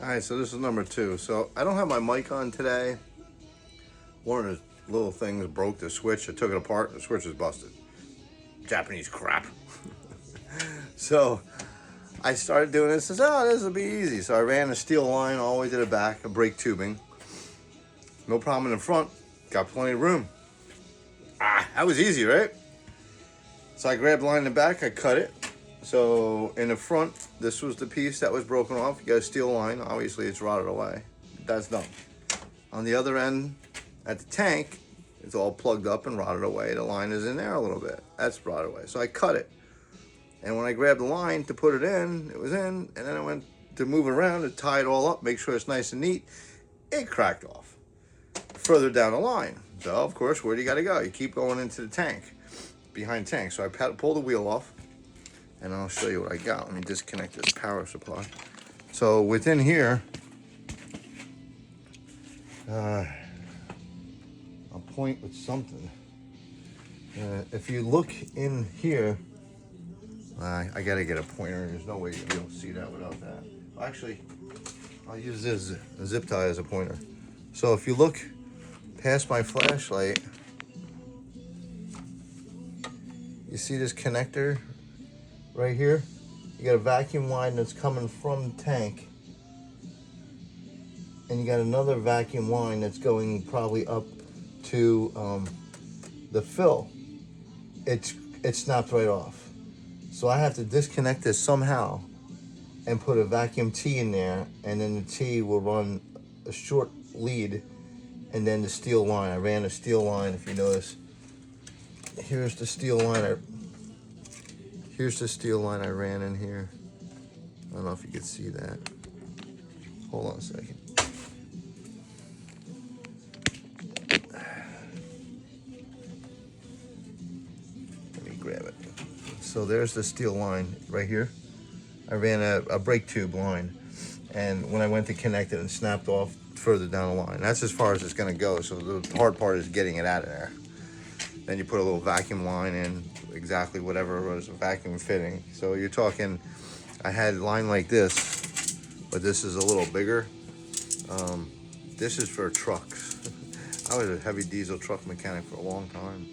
Alright, so this is number 2. So I don't have my mic on today. One of the little things broke the switch. I took it apart, the switch is busted. Japanese crap. So I started doing this. I said, oh, this will be easy. So I ran a steel line all the way to the back, a brake tubing. No problem in the front. Got plenty of room. That was easy, right? So I grabbed the line in the back, I cut it. So in the front, this was the piece that was broken off. You got a steel line. Obviously, it's rotted away. That's done. On the other end, at the tank, it's all plugged up and rotted away. The line is in there a little bit. That's rotted away. So I cut it. And when I grabbed the line to put it in, it was in. And then I went to move it around to tie it all up, make sure it's nice and neat. It cracked off further down the line. So, of course, where do you got to go? You keep going into the tank, behind tank. So I pulled the wheel off. And I'll show you what I got. Let me disconnect this power supply. So within here, I'll point with something. If you look in here, I gotta get a pointer. There's no way you'll be able to see that without that. Actually, I'll use this zip tie as a pointer. So if you look past my flashlight, you see this connector right here? You got a vacuum line that's coming from the tank, and you got another vacuum line that's going probably up to the fill. It snapped right off. So I have to disconnect this somehow and put a vacuum T in there, and then the T will run a short lead, and then the steel line. I ran a steel line, if you notice. Here's the steel line. Here's the steel line I ran in here. I don't know if you can see that. Hold on a second. Let me grab it. So there's the steel line right here. I ran a brake tube line, and when I went to connect it, it snapped off further down the line. That's as far as it's gonna go. So the hard part is getting it out of there. Then you put a little vacuum line in, exactly whatever it was, a vacuum fitting. So you're talking, I had a line like this, but this is a little bigger. This is for trucks. I was a heavy diesel truck mechanic for a long time.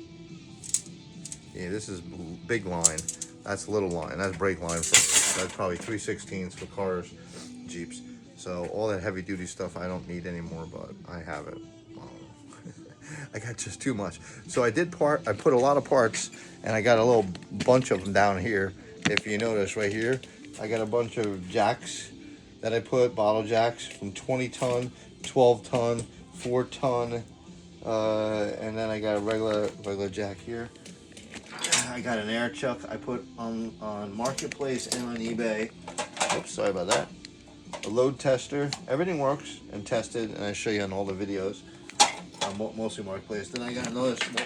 Yeah, this is big line. That's little line. That's brake line. That's probably 3/16 for cars, Jeeps. So all that heavy duty stuff I don't need anymore, but I have it. I got just too much. So I put a lot of parts, and I got a little bunch of them down here. If you notice right here, I got a bunch of jacks that I put, bottle jacks from 20 ton, 12 ton, 4 ton, and then I got a regular jack here. I got an air chuck I put on Marketplace and on eBay. Oops, sorry about that. A load tester. Everything works and tested, and I show you on all the videos. Mostly Marketplace. Then I got another small